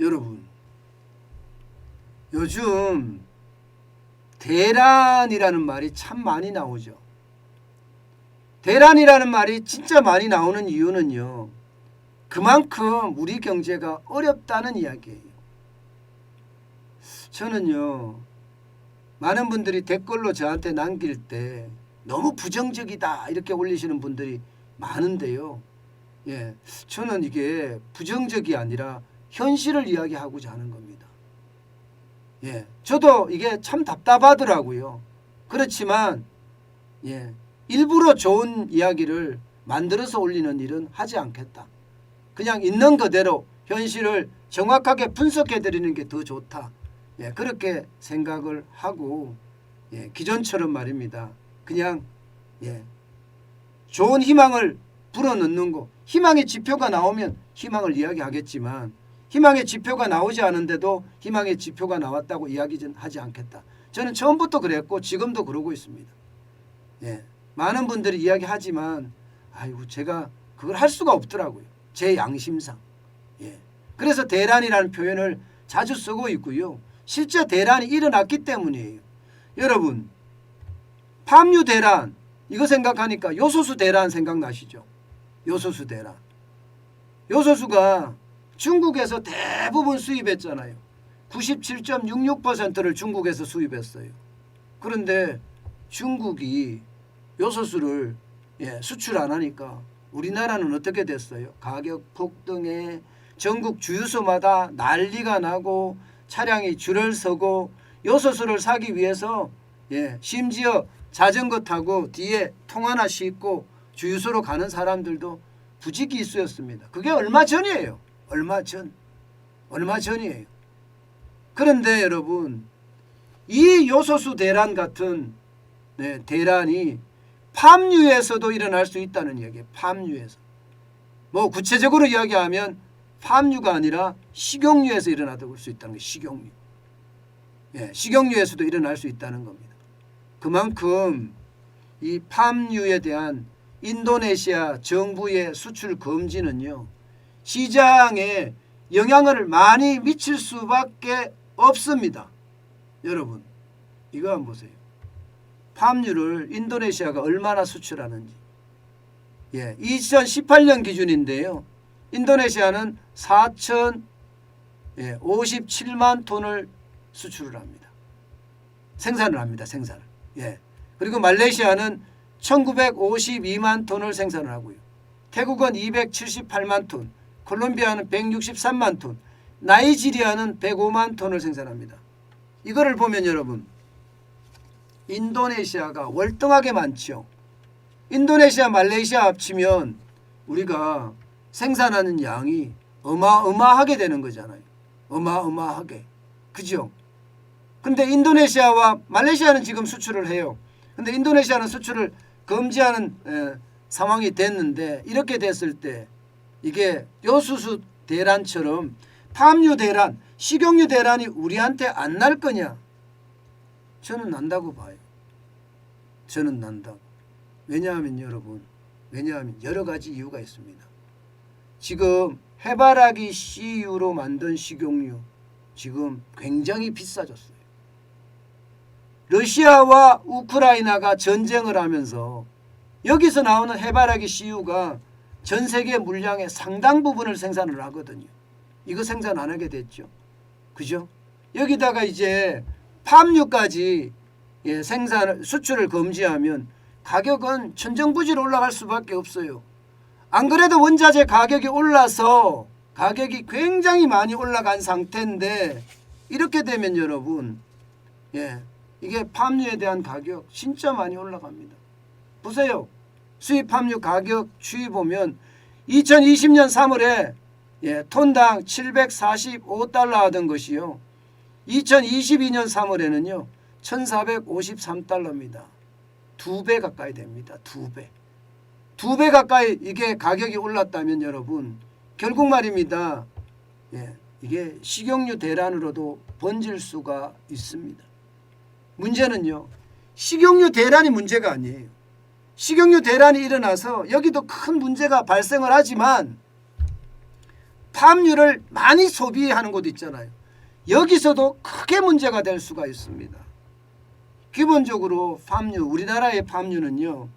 여러분, 요즘 대란이라는 말이 참 많이 나오죠. 대란이라는 말이 진짜 많이 나오는 이유는요, 그만큼 우리 경제가 어렵다는 이야기예요. 저는요, 많은 분들이 댓글로 저한테 남길 때 너무 부정적이다 이렇게 올리시는 분들이 많은데요. 예, 저는 이게 부정적이 아니라 현실을 이야기하고자 하는 겁니다. 예, 저도 이게 참 답답하더라고요. 그렇지만 예, 일부러 좋은 이야기를 만들어서 올리는 일은 하지 않겠다. 그냥 있는 그대로 현실을 정확하게 분석해 드리는 게 더 좋다. 예, 그렇게 생각을 하고 예, 기존처럼 말입니다. 그냥 예, 좋은 희망을 불어넣는 거. 희망의 지표가 나오면 희망을 이야기하겠지만 희망의 지표가 나오지 않은데도 희망의 지표가 나왔다고 이야기는 하지 않겠다. 저는 처음부터 그랬고 지금도 그러고 있습니다. 예, 많은 분들이 이야기하지만 아이고 제가 그걸 할 수가 없더라고요. 제 양심상. 예, 그래서 대란이라는 표현을 자주 쓰고 있고요. 실제 대란이 일어났기 때문이에요. 여러분, 팜유 대란 이거 생각하니까 요소수 대란 생각나시죠? 요소수 대란. 요소수가 중국에서 대부분 수입했잖아요. 97.66%를 중국에서 수입했어요. 그런데 중국이 요소수를 수출 안 하니까 우리나라는 어떻게 됐어요? 가격 폭등에 전국 주유소마다 난리가 나고 차량이 줄을 서고 요소수를 사기 위해서 심지어 자전거 타고 뒤에 통 하나 싣고 주유소로 가는 사람들도 부지기수였습니다. 그게 얼마 전이에요. 얼마 전이에요. 그런데 여러분, 이 요소수 대란 같은 대란이 팜유에서도 일어날 수 있다는 이야기예요. 팜유에서. 뭐 구체적으로 이야기하면 팜유가 아니라 식용유에서 일어나도 수 있다는 거예요. 식용유. 예, 식용유에서도 일어날 수 있다는 겁니다. 그만큼 이 팜유에 대한 인도네시아 정부의 수출 금지는요, 시장에 영향을 많이 미칠 수밖에 없습니다. 여러분, 이거 한번 보세요. 팜유를 인도네시아가 얼마나 수출하는지. 2018년 기준인데요. 인도네시아는 4,057만 톤을 수출을 합니다. 생산을 합니다. 생산을. 그리고 말레이시아는 1,952만 톤을 생산을 하고요. 태국은 278만 톤, 콜롬비아는 163만 톤, 나이지리아는 105만 톤을 생산합니다. 이거를 보면 여러분, 인도네시아가 월등하게 많죠. 인도네시아, 말레이시아 합치면 우리가 생산하는 양이 어마어마하게 되는 거잖아요. 어마어마하게. 그죠? 근데 인도네시아와 말레이시아는 지금 수출을 해요. 근데 인도네시아는 수출을 금지하는 상황이 됐는데, 이렇게 됐을 때 이게 요소수 대란처럼 팜유 대란, 식용유 대란이 우리한테 안 날 거냐? 저는 난다고 봐요. 저는 난다고. 왜냐하면 여러분, 여러 가지 이유가 있습니다. 지금 해바라기 씨유로 만든 식용유 지금 굉장히 비싸졌어요. 러시아와 우크라이나가 전쟁을 하면서 여기서 나오는 해바라기 씨유가 전 세계 물량의 상당 부분을 생산을 하거든요. 이거 생산 안 하게 됐죠. 그죠? 여기다가 이제 팜유까지 수출을 금지하면 가격은 천정부지로 올라갈 수밖에 없어요. 안 그래도 원자재 가격이 올라서 가격이 굉장히 많이 올라간 상태인데, 이렇게 되면 여러분, 이게 팜유에 대한 가격 진짜 많이 올라갑니다. 보세요. 수입 팜유 가격 추이 보면 2020년 3월에 톤당 745달러 하던 것이요, 2022년 3월에는요 1453달러입니다. 2배 가까이 됩니다. 2배 가까이 이게 가격이 올랐다면 여러분, 결국 말입니다. 이게 식용유 대란으로도 번질 수가 있습니다. 문제는요, 식용유 대란이 문제가 아니에요. 식용유 대란이 일어나서 여기도 큰 문제가 발생을 하지만 팜유를 많이 소비하는 곳 있잖아요. 여기서도 크게 문제가 될 수가 있습니다. 기본적으로 팜유, 우리나라의 팜유는요,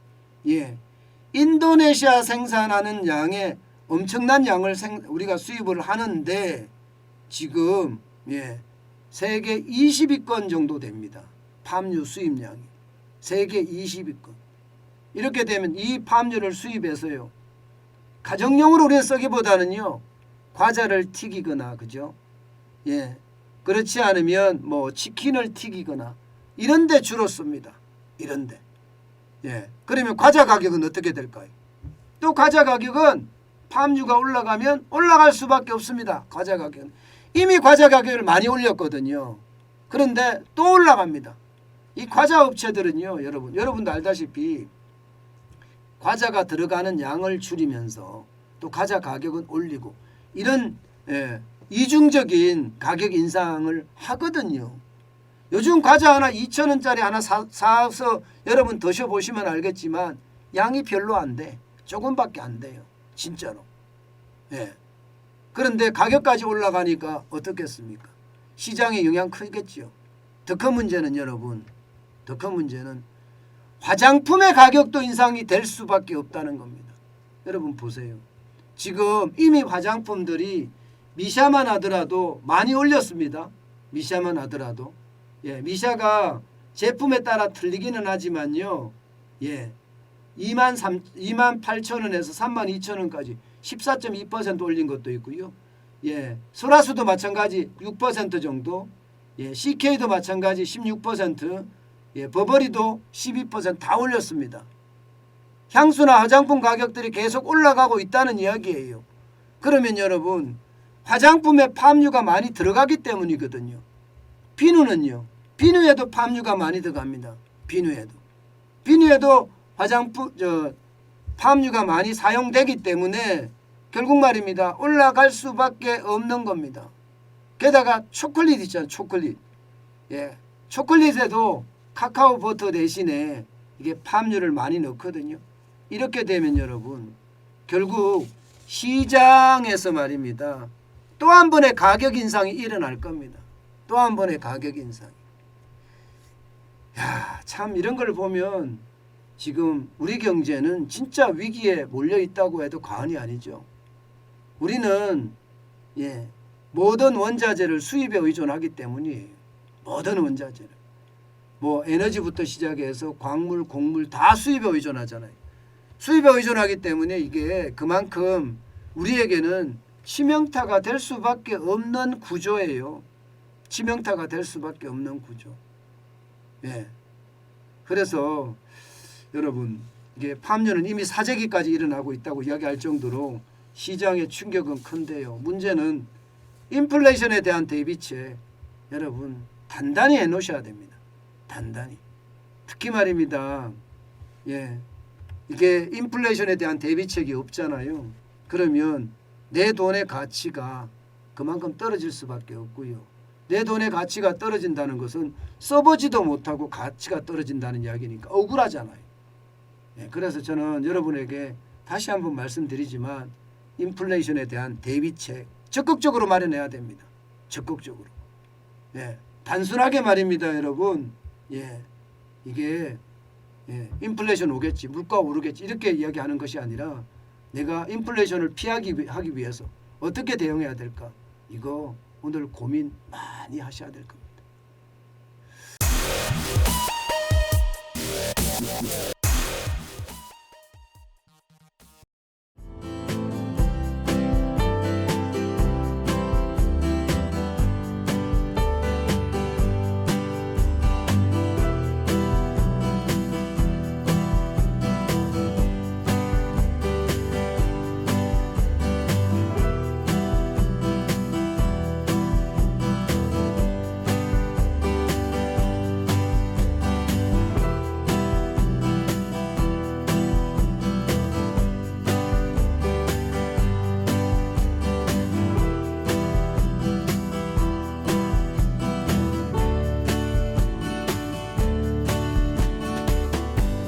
인도네시아 생산하는 양의 엄청난 양을 우리가 수입을 하는데 지금 세계 20위권 정도 됩니다. 팜유 수입량이 세계 20위권. 이렇게 되면 이 팜유를 수입해서요, 가정용으로 우리가 쓰기보다는요, 과자를 튀기거나, 그죠? 그렇지 않으면 뭐 치킨을 튀기거나 이런 데 주로 씁니다. 이런 데. 그러면 과자 가격은 어떻게 될까요? 또 과자 가격은 팜유가 올라가면 올라갈 수밖에 없습니다. 과자 가격은. 이미 과자 가격을 많이 올렸거든요. 그런데 또 올라갑니다. 이 과자 업체들은요, 여러분도 알다시피 과자가 들어가는 양을 줄이면서 또 과자 가격은 올리고 이런 이중적인 가격 인상을 하거든요. 요즘 과자 하나 2,000원짜리 하나 사서 여러분 드셔보시면 알겠지만 양이 별로 안 돼. 조금밖에 안 돼요. 진짜로. 그런데 가격까지 올라가니까 어떻겠습니까? 시장에 영향 크겠죠. 더 큰 문제는 여러분, 더 큰 문제는 화장품의 가격도 인상이 될 수밖에 없다는 겁니다. 여러분 보세요. 지금 이미 화장품들이 미샤만 하더라도 많이 올렸습니다. 미샤만 하더라도. 미샤가 제품에 따라 틀리기는 하지만요. 28,000원에서 32,000원까지 14.2% 올린 것도 있고요. 소라수도 마찬가지 6% 정도. CK도 마찬가지 16%. 버버리도 12% 다 올렸습니다. 향수나 화장품 가격들이 계속 올라가고 있다는 이야기예요. 그러면 여러분, 화장품에 팜유가 많이 들어가기 때문이거든요. 비누는요. 비누에도 팜유가 많이 들어갑니다. 비누에도 팜유가 많이 사용되기 때문에 결국 말입니다. 올라갈 수밖에 없는 겁니다. 게다가 초콜릿 있잖아요. 초콜릿. 초콜릿에도 카카오 버터 대신에 이게 팜유를 많이 넣거든요. 이렇게 되면 여러분, 결국 시장에서 말입니다. 또 한 번의 가격 인상이 일어날 겁니다. 또 한 번의 가격 인상이. 참 이런 걸 보면 지금 우리 경제는 진짜 위기에 몰려 있다고 해도 과언이 아니죠. 우리는 모든 원자재를 수입에 의존하기 때문이에요. 모든 원자재를. 뭐 에너지부터 시작해서 광물, 곡물 다 수입에 의존하잖아요. 수입에 의존하기 때문에 이게 그만큼 우리에게는 치명타가 될 수밖에 없는 구조예요. 치명타가 될 수밖에 없는 구조. 그래서 여러분, 이게 팜유는 이미 사재기까지 일어나고 있다고 이야기할 정도로 시장의 충격은 큰데요. 문제는 인플레이션에 대한 대비책 여러분 단단히 해놓으셔야 됩니다. 단단히. 특히 말입니다. 이게 인플레이션에 대한 대비책이 없잖아요. 그러면 내 돈의 가치가 그만큼 떨어질 수밖에 없고요. 내 돈의 가치가 떨어진다는 것은 써보지도 못하고 가치가 떨어진다는 이야기니까 억울하잖아요. 그래서 저는 여러분에게 다시 한번 말씀드리지만 인플레이션에 대한 대비책 적극적으로 마련해야 됩니다. 적극적으로. 단순하게 말입니다, 여러분. 이게 인플레이션 오겠지, 물가 오르겠지 이렇게 이야기하는 것이 아니라 내가 인플레이션을 피하기 위해서 어떻게 대응해야 될까? 이거 오늘 고민 많이 하셔야 될 겁니다.